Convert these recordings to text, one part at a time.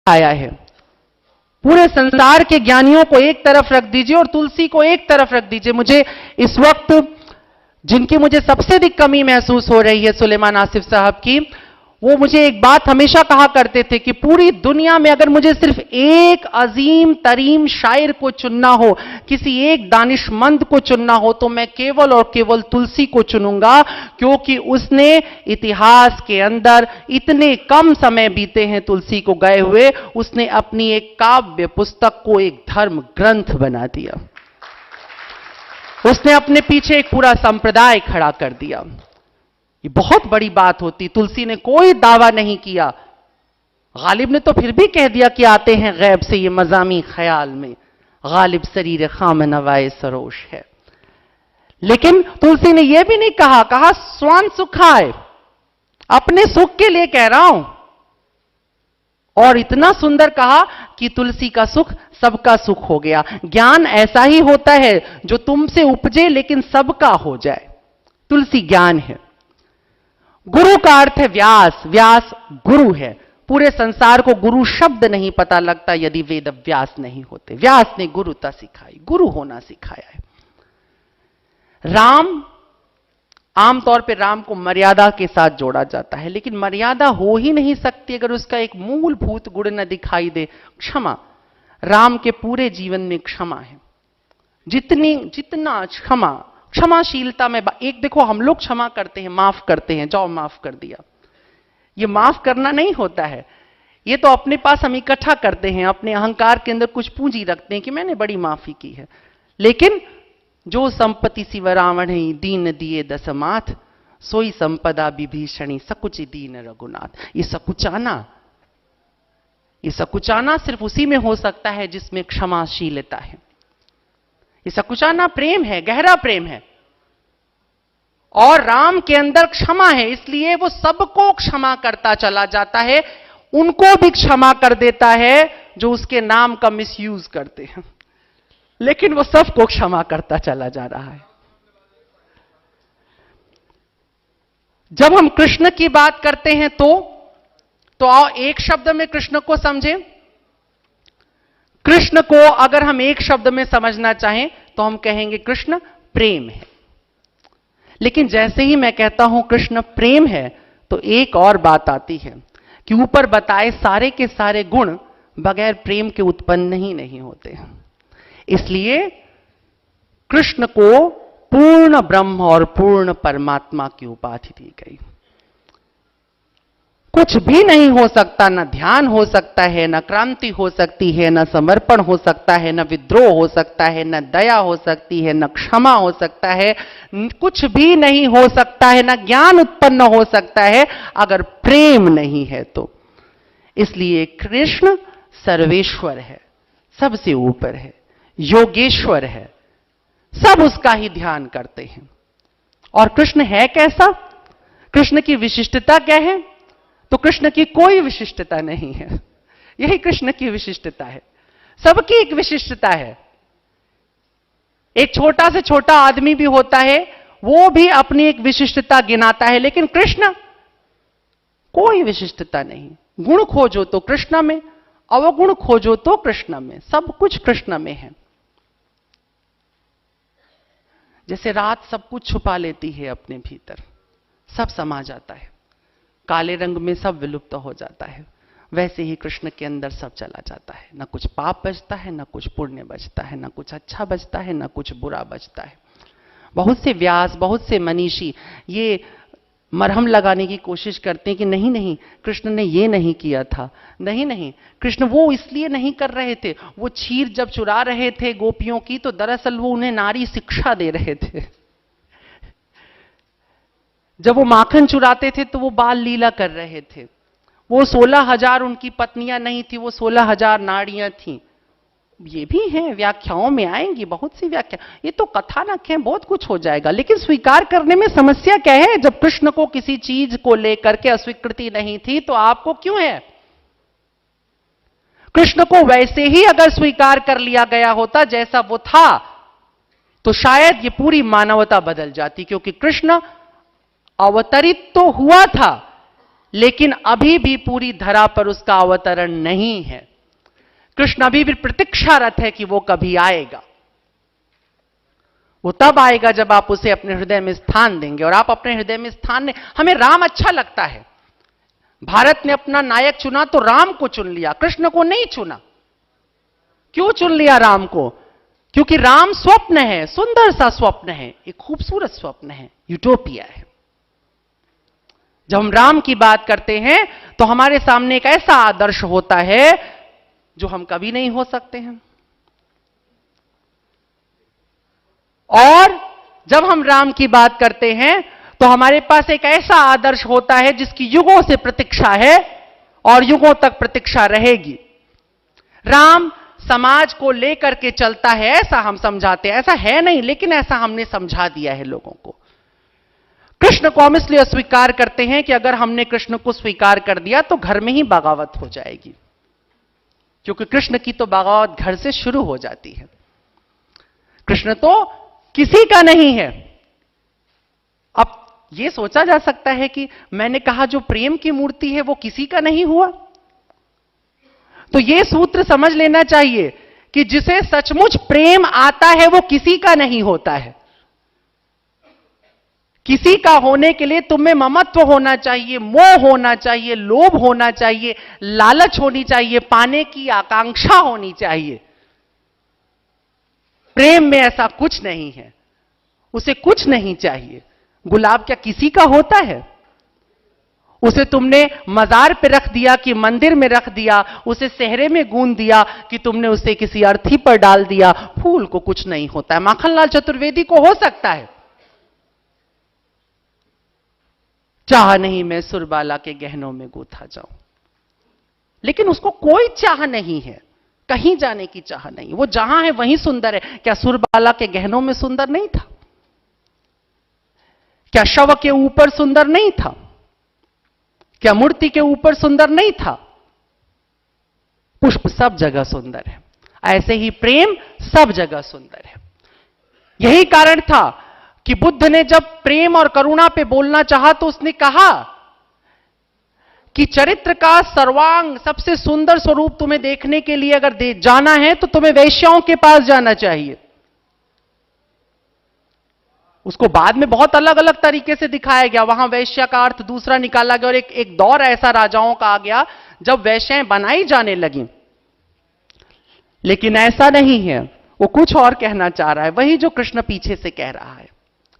आया है। पूरे संसार के ज्ञानियों को एक तरफ रख दीजिए और तुलसी को एक तरफ रख दीजिए। मुझे इस वक्त जिनकी मुझे सबसे अधिक कमी महसूस हो रही है सुलेमान आसिफ साहब की, वो मुझे एक बात हमेशा कहा करते थे कि पूरी दुनिया में अगर मुझे सिर्फ एक अजीम तरीन शायर को चुनना हो, किसी एक दानिशमंद को चुनना हो, तो मैं केवल और केवल तुलसी को चुनूंगा, क्योंकि उसने इतिहास के अंदर इतने कम समय बीते हैं तुलसी को गए हुए, उसने अपनी एक काव्य पुस्तक को एक धर्म ग्रंथ बना दिया। उसने अपने पीछे एक पूरा संप्रदाय खड़ा कर दिया। ये बहुत बड़ी बात होती। तुलसी ने कोई दावा नहीं किया, गालिब ने तो फिर भी कह दिया कि आते हैं गैब से ये मजामी ख्याल में, गालिब शरीर खाम नवाए सरोश है। लेकिन तुलसी ने यह भी नहीं कहा स्वान सुखाए, अपने सुख के लिए कह रहा हूं। और इतना सुंदर कहा कि तुलसी का सुख सबका सुख हो गया। ज्ञान ऐसा ही होता है जो तुमसे उपजे लेकिन सबका हो जाए। तुलसी ज्ञान है। गुरु का अर्थ है व्यास, व्यास गुरु है। पूरे संसार को गुरु शब्द नहीं पता लगता यदि वेद व्यास नहीं होते। व्यास ने गुरुता सिखाई, गुरु होना सिखाया है। राम, आमतौर पे राम को मर्यादा के साथ जोड़ा जाता है, लेकिन मर्यादा हो ही नहीं सकती अगर उसका एक मूलभूत गुण न दिखाई दे, क्षमा। राम के पूरे जीवन में क्षमा है। जितना क्षमाशीलता में एक देखो, हम लोग क्षमा करते हैं, माफ करते हैं, जाओ माफ कर दिया। ये माफ करना नहीं होता है, ये तो अपने पास हम इकट्ठा करते हैं, अपने अहंकार के अंदर कुछ पूंजी रखते हैं कि मैंने बड़ी माफी की है। लेकिन जो संपत्ति सिव रावण ही दीन दिए दसमाथ, सोई संपदा विभीषणी सकुचि दीन रघुनाथ। ये सकुचाना सिर्फ उसी में हो सकता है जिसमें क्षमाशीलता है। ये सकुचाना प्रेम है, गहरा प्रेम है। और राम के अंदर क्षमा है, इसलिए वो सबको क्षमा करता चला जाता है। उनको भी क्षमा कर देता है जो उसके नाम का मिसयूज करते हैं, लेकिन वो सबको क्षमा करता चला जा रहा है। जब हम कृष्ण की बात करते हैं तो आओ एक शब्द में कृष्ण को समझें। कृष्ण को अगर हम एक शब्द में समझना चाहें तो हम कहेंगे कृष्ण प्रेम है। लेकिन जैसे ही मैं कहता हूं कृष्ण प्रेम है, तो एक और बात आती है कि ऊपर बताए सारे के सारे गुण बगैर प्रेम के उत्पन्न ही नहीं होते। इसलिए कृष्ण को पूर्ण ब्रह्म और पूर्ण परमात्मा की उपाधि दी गई। कुछ भी नहीं हो सकता, न ध्यान हो सकता है, न क्रांति हो सकती है, न समर्पण हो सकता है, न विद्रोह हो सकता है, न दया हो सकती है, न क्षमा हो सकता है, कुछ भी नहीं हो सकता है, न ज्ञान उत्पन्न हो सकता है अगर प्रेम नहीं है तो। इसलिए कृष्ण सर्वेश्वर है, सबसे ऊपर है, योगेश्वर है, सब उसका ही ध्यान करते हैं। और कृष्ण है कैसा? कृष्ण की विशिष्टता क्या है? तो कृष्ण की कोई विशिष्टता नहीं है। यही कृष्ण की विशिष्टता है। सबकी एक विशिष्टता है। एक छोटा से छोटा आदमी भी होता है, वो भी अपनी एक विशिष्टता गिनाता है, लेकिन कृष्ण कोई विशिष्टता नहीं। गुण खोजो तो कृष्ण में, अवगुण खोजो तो कृष्ण में, सब कुछ कृष्ण में है। जैसे रात सब कुछ छुपा लेती है अपने भीतर, सब समा जाता है, काले रंग में सब विलुप्त हो जाता है, वैसे ही कृष्ण के अंदर सब चला जाता है। न कुछ पाप बचता है, न कुछ पुण्य बचता है, न कुछ अच्छा बचता है, न कुछ बुरा बचता है। बहुत से व्यास, बहुत से मनीषी ये मरहम लगाने की कोशिश करते हैं कि नहीं नहीं कृष्ण ने ये नहीं किया था। नहीं नहीं, कृष्ण वो इसलिए नहीं कर रहे थे। वो क्षीर जब चुरा रहे थे गोपियों की, तो दरअसल वो उन्हें नारी शिक्षा दे रहे थे। जब वो माखन चुराते थे तो वो बाल लीला कर रहे थे। वो 16,000 उनकी पत्नियां नहीं थी, वो 16,000 नारियां थीं। ये भी हैं, व्याख्याओं में आएंगी बहुत सी व्याख्या। ये तो कथानक है, बहुत कुछ हो जाएगा, लेकिन स्वीकार करने में समस्या क्या है? जब कृष्ण को किसी चीज को लेकर के अस्वीकृति नहीं थी तो आपको क्यों है? कृष्ण को वैसे ही अगर स्वीकार कर लिया गया होता जैसा वो था, तो शायद ये पूरी मानवता बदल जाती। क्योंकि कृष्ण अवतरित तो हुआ था, लेकिन अभी भी पूरी धरा पर उसका अवतरण नहीं है। कृष्ण अभी भी प्रतीक्षारत है कि वो कभी आएगा। वो तब आएगा जब आप उसे अपने हृदय में स्थान देंगे, और आप अपने हृदय में स्थान ने, हमें राम अच्छा लगता है। भारत ने अपना नायक चुना तो राम को चुन लिया, कृष्ण को नहीं चुना। क्यों चुन लिया राम को? क्योंकि राम स्वप्न है, सुंदर सा स्वप्न है, एक खूबसूरत स्वप्न है, यूटोपिया है। जब हम राम की बात करते हैं तो हमारे सामने एक ऐसा आदर्श होता है जो हम कभी नहीं हो सकते हैं। और जब हम राम की बात करते हैं तो हमारे पास एक ऐसा आदर्श होता है जिसकी युगों से प्रतीक्षा है और युगों तक प्रतीक्षा रहेगी। राम समाज को लेकर के चलता है, ऐसा हम समझाते हैं। ऐसा है नहीं, लेकिन ऐसा हमने समझा दिया है लोगों को। कृष्ण को हम इसलिए अस्वीकार करते हैं कि अगर हमने कृष्ण को स्वीकार कर दिया तो घर में ही बगावत हो जाएगी, क्योंकि कृष्ण की तो बगावत घर से शुरू हो जाती है। कृष्ण तो किसी का नहीं है। अब यह सोचा जा सकता है कि मैंने कहा जो प्रेम की मूर्ति है वो किसी का नहीं हुआ, तो यह सूत्र समझ लेना चाहिए कि जिसे सचमुच प्रेम आता है वो किसी का नहीं होता है। किसी का होने के लिए तुम्हें ममत्व होना चाहिए, मोह होना चाहिए, लोभ होना चाहिए, लालच होनी चाहिए, पाने की आकांक्षा होनी चाहिए। प्रेम में ऐसा कुछ नहीं है, उसे कुछ नहीं चाहिए। गुलाब क्या किसी का होता है? उसे तुमने मजार पे रख दिया कि मंदिर में रख दिया, उसे सेहरे में गूंद दिया कि तुमने उसे किसी अर्थी पर डाल दिया, फूल को कुछ नहीं होता है। माखनलाल चतुर्वेदी को हो सकता है, चाह नहीं मैं सुरबाला के गहनों में गूंथा जाऊं, लेकिन उसको कोई चाह नहीं है, कहीं जाने की चाह नहीं। वो जहां है वहीं सुंदर है। क्या सुरबाला के गहनों में सुंदर नहीं था? क्या शव के ऊपर सुंदर नहीं था? क्या मूर्ति के ऊपर सुंदर नहीं था? पुष्प सब जगह सुंदर है, ऐसे ही प्रेम सब जगह सुंदर है। यही कारण था कि बुद्ध ने जब प्रेम और करुणा पे बोलना चाहा तो उसने कहा कि चरित्र का सर्वांग सबसे सुंदर स्वरूप तुम्हें देखने के लिए अगर जाना है तो तुम्हें वेश्याओं के पास जाना चाहिए। उसको बाद में बहुत अलग अलग तरीके से दिखाया गया, वहां वैश्या का अर्थ दूसरा निकाला गया, और एक दौर ऐसा राजाओं का आ गया जब वैश्याएं बनाई जाने लगी। लेकिन ऐसा नहीं है, वो कुछ और कहना चाह रहा है, वही जो कृष्ण पीछे से कह रहा है।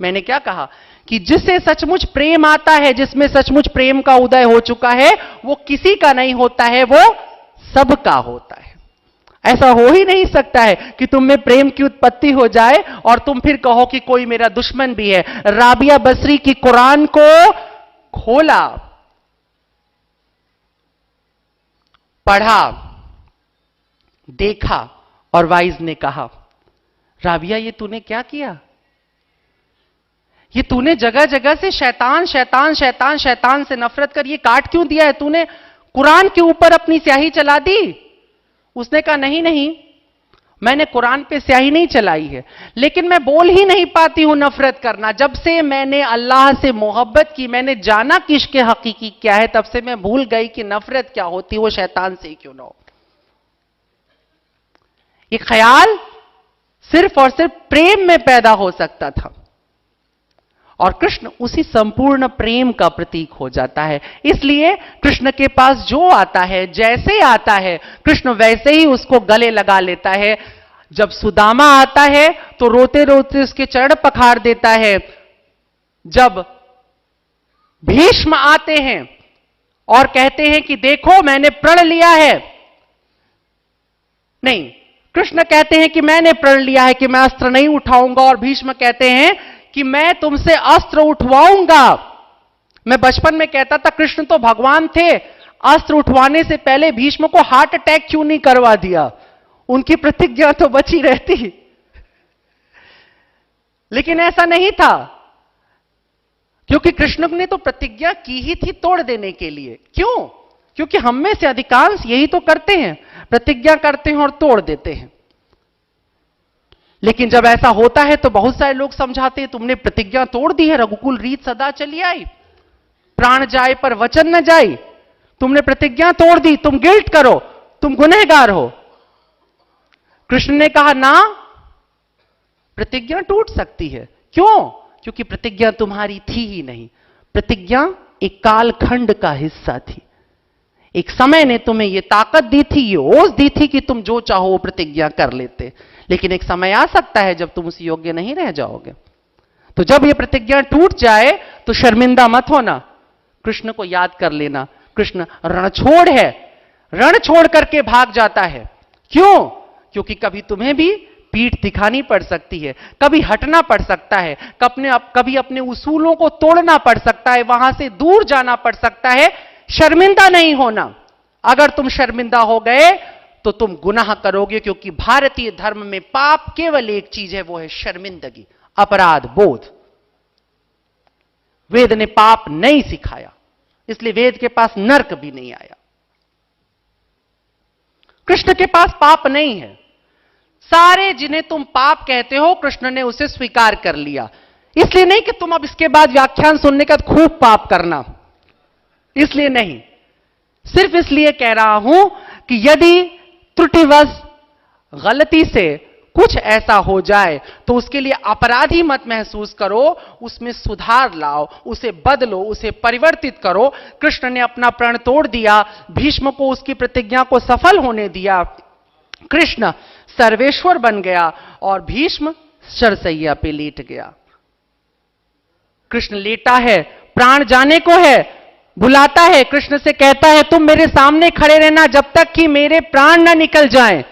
मैंने क्या कहा कि जिससे सचमुच प्रेम आता है, जिसमें सचमुच प्रेम का उदय हो चुका है, वो किसी का नहीं होता है, वो सबका होता है। ऐसा हो ही नहीं सकता है कि तुम में प्रेम की उत्पत्ति हो जाए और तुम फिर कहो कि कोई मेरा दुश्मन भी है। राबिया बसरी की कुरान को खोला, पढ़ा, देखा, और वाइज ने कहा, राबिया ये तूने क्या किया? ये तूने जगह जगह से शैतान शैतान शैतान शैतान से नफरत कर ये काट क्यों दिया है? तूने कुरान के ऊपर अपनी स्याही चला दी। उसने कहा नहीं नहीं, मैंने कुरान पे स्याही नहीं चलाई है, लेकिन मैं बोल ही नहीं पाती हूं नफरत करना। जब से मैंने अल्लाह से मोहब्बत की, मैंने जाना कि इश्क़ हकीकी क्या है, तब से मैं भूल गई कि नफरत क्या होती, वो शैतान से ही क्यों ना हो। ये ख्याल सिर्फ और सिर्फ प्रेम में पैदा हो सकता था, और कृष्ण उसी संपूर्ण प्रेम का प्रतीक हो जाता है। इसलिए कृष्ण के पास जो आता है, जैसे आता है, कृष्ण वैसे ही उसको गले लगा लेता है। जब सुदामा आता है तो रोते रोते उसके चरण पखार देता है। जब भीष्म आते हैं और कहते हैं कि देखो मैंने प्रण लिया है, नहीं, कृष्ण कहते हैं कि मैंने प्रण लिया है कि मैं अस्त्र नहीं उठाऊंगा, और भीष्म कहते हैं कि मैं तुमसे अस्त्र उठवाऊंगा। मैं बचपन में कहता था कृष्ण तो भगवान थे, अस्त्र उठवाने से पहले भीष्म को हार्ट अटैक क्यों नहीं करवा दिया, उनकी प्रतिज्ञा तो बची रहती। लेकिन ऐसा नहीं था, क्योंकि कृष्ण ने तो प्रतिज्ञा की ही थी तोड़ देने के लिए। क्यों? क्योंकि हम में से अधिकांश यही तो करते हैं, प्रतिज्ञा करते हैं और तोड़ देते हैं। लेकिन जब ऐसा होता है तो बहुत सारे लोग समझाते हैं तुमने प्रतिज्ञा तोड़ दी है, रघुकुल रीत सदा चली आई। प्राण जाए पर वचन न जाए, तुमने प्रतिज्ञा तोड़ दी, तुम गिल्ट करो, तुम गुनहगार हो। कृष्ण ने कहा ना, प्रतिज्ञा टूट सकती है। क्यों? क्योंकि प्रतिज्ञा तुम्हारी थी ही नहीं। प्रतिज्ञा एक कालखंड का हिस्सा थी। एक समय ने तुम्हें यह ताकत दी थी, ये ओज दी थी कि तुम जो चाहो वो प्रतिज्ञा कर लेते। लेकिन एक समय आ सकता है जब तुम उस योग्य नहीं रह जाओगे। तो जब यह प्रतिज्ञा टूट जाए तो शर्मिंदा मत होना, कृष्ण को याद कर लेना। कृष्ण रणछोड़ है, रण छोड़ करके भाग जाता है। क्यों? क्योंकि कभी तुम्हें भी पीठ दिखानी पड़ सकती है, कभी हटना पड़ सकता है, कभी अपने उसूलों को तोड़ना पड़ सकता है, वहां से दूर जाना पड़ सकता है। शर्मिंदा नहीं होना। अगर तुम शर्मिंदा हो गए तो तुम गुनाह करोगे, क्योंकि भारतीय धर्म में पाप केवल एक चीज है, वो है शर्मिंदगी, अपराध बोध। वेद ने पाप नहीं सिखाया, इसलिए वेद के पास नर्क भी नहीं आया। कृष्ण के पास पाप नहीं है। सारे जिन्हें तुम पाप कहते हो, कृष्ण ने उसे स्वीकार कर लिया। इसलिए नहीं कि तुम अब इसके बाद व्याख्यान सुनने का खूब पाप करना, इसलिए नहीं, सिर्फ इसलिए कह रहा हूं कि यदि त्रुटिवश गलती से कुछ ऐसा हो जाए तो उसके लिए अपराधी मत महसूस करो, उसमें सुधार लाओ, उसे बदलो, उसे परिवर्तित करो। कृष्ण ने अपना प्रण तोड़ दिया, भीष्म को उसकी प्रतिज्ञा को सफल होने दिया, कृष्ण सर्वेश्वर बन गया और भीष्म शरसैया पे लेट गया। कृष्ण लेटा है, प्राण जाने को है, बुलाता है, कृष्ण से कहता है तुम मेरे सामने खड़े रहना जब तक कि मेरे प्राण ना निकल जाएं,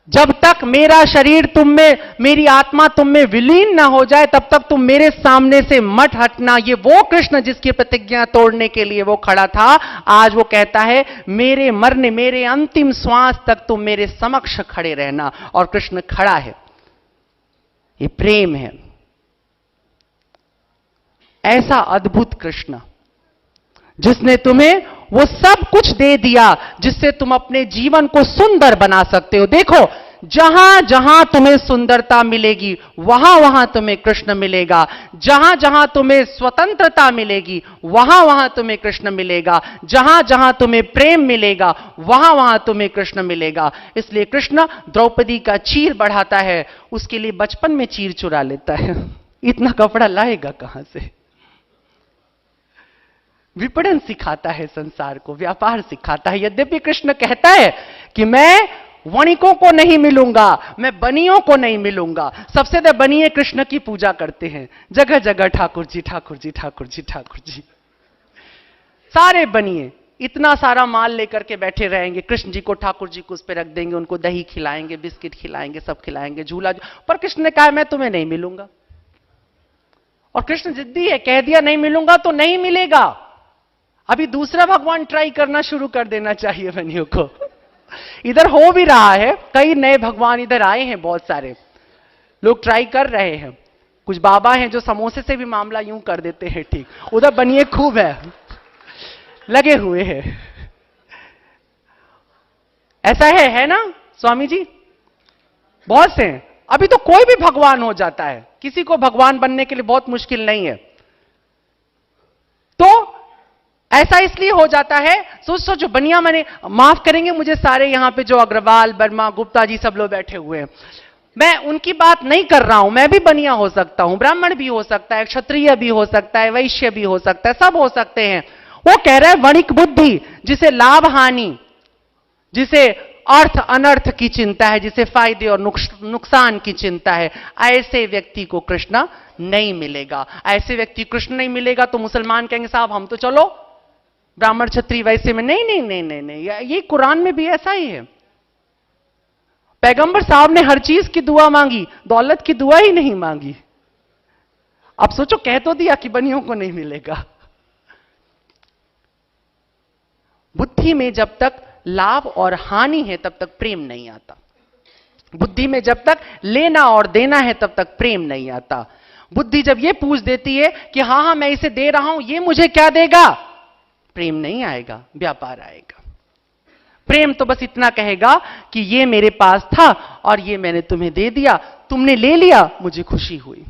जब तक मेरा शरीर तुम में, मेरी आत्मा तुम में विलीन ना हो जाए, तब तक तुम मेरे सामने से मत हटना। ये वो कृष्ण जिसकी प्रतिज्ञा तोड़ने के लिए वो खड़ा था, आज वो कहता है मेरे मरने, मेरे अंतिम श्वास तक तुम मेरे समक्ष खड़े रहना। और कृष्ण खड़ा है। ये प्रेम है, ऐसा अद्भुत कृष्ण जिसने तुम्हें वो सब कुछ दे दिया जिससे तुम अपने जीवन को सुंदर बना सकते हो। देखो, जहां जहां तुम्हें सुंदरता मिलेगी वहां वहां तुम्हें कृष्ण मिलेगा, जहां जहां तुम्हें स्वतंत्रता मिलेगी वहां वहां तुम्हें कृष्ण मिलेगा, जहां जहां तुम्हें प्रेम मिलेगा वहां वहां तुम्हें कृष्ण मिलेगा। इसलिए कृष्ण द्रौपदी का चीर बढ़ाता है, उसके लिए बचपन में चीर चुरा लेता है। इतना कपड़ा लाएगा कहां से? विपणन सिखाता है संसार को, व्यापार सिखाता है। यद्यपि कृष्ण कहता है कि मैं वणिकों को नहीं मिलूंगा, मैं बनियों को नहीं मिलूंगा। सबसे ज्यादा बनिए कृष्ण की पूजा करते हैं, जगह जगह ठाकुर जी ठाकुर जी ठाकुर जी ठाकुर जी। सारे बनिए इतना सारा माल लेकर के बैठे रहेंगे, कृष्ण जी को, ठाकुर जी को उस पर रख देंगे, उनको दही खिलाएंगे, बिस्किट खिलाएंगे, सब खिलाएंगे, झूला। पर कृष्ण ने कहा मैं तुम्हें नहीं मिलूंगा। और कृष्ण जिद्दी है, कह दिया नहीं मिलूंगा तो नहीं मिलेगा। अभी दूसरा भगवान ट्राई करना शुरू कर देना चाहिए बनियों को। इधर हो भी रहा है, कई नए भगवान इधर आए हैं, बहुत सारे लोग ट्राई कर रहे हैं। कुछ बाबा हैं जो समोसे से भी मामला यूं कर देते हैं ठीक, उधर बनिए खूब है, लगे हुए हैं। ऐसा है ना स्वामी जी? बहुत से हैं। अभी तो कोई भी भगवान हो जाता है, किसी को भगवान बनने के लिए बहुत मुश्किल नहीं है। तो ऐसा इसलिए हो जाता है, सोचो बनिया, मैंने माफ करेंगे मुझे सारे यहां पे जो अग्रवाल, वर्मा, गुप्ता जी सब लोग बैठे हुए हैं, मैं उनकी बात नहीं कर रहा हूं। मैं भी बनिया हो सकता हूं, ब्राह्मण भी हो सकता है, क्षत्रिय भी हो सकता है, वैश्य भी हो सकता है, सब हो सकते हैं। वो कह रहा है वणिक बुद्धि, जिसे लाभ हानि, जिसे अर्थ अनर्थ की चिंता है, जिसे फायदे और नुकसान की चिंता है, ऐसे व्यक्ति को कृष्ण नहीं मिलेगा। ऐसे व्यक्ति कृष्ण नहीं मिलेगा तो मुसलमान कहेंगे साहब हम तो चलो ब्राह्मण क्षत्रिय वैसे में। नहीं नहीं नहीं नहीं नहीं, ये कुरान में भी ऐसा ही है। पैगंबर साहब ने हर चीज की दुआ मांगी, दौलत की दुआ ही नहीं मांगी। अब सोचो, कह तो दिया कि बनियों को नहीं मिलेगा। बुद्धि में जब तक लाभ और हानि है तब तक प्रेम नहीं आता। बुद्धि में जब तक लेना और देना है तब तक प्रेम नहीं आता। बुद्धि जब यह पूछ देती है कि हां हां मैं इसे दे रहा हूं, ये मुझे क्या देगा, प्रेम नहीं आएगा, व्यापार आएगा। प्रेम तो बस इतना कहेगा कि ये मेरे पास था और ये मैंने तुम्हें दे दिया, तुमने ले लिया, मुझे खुशी हुई।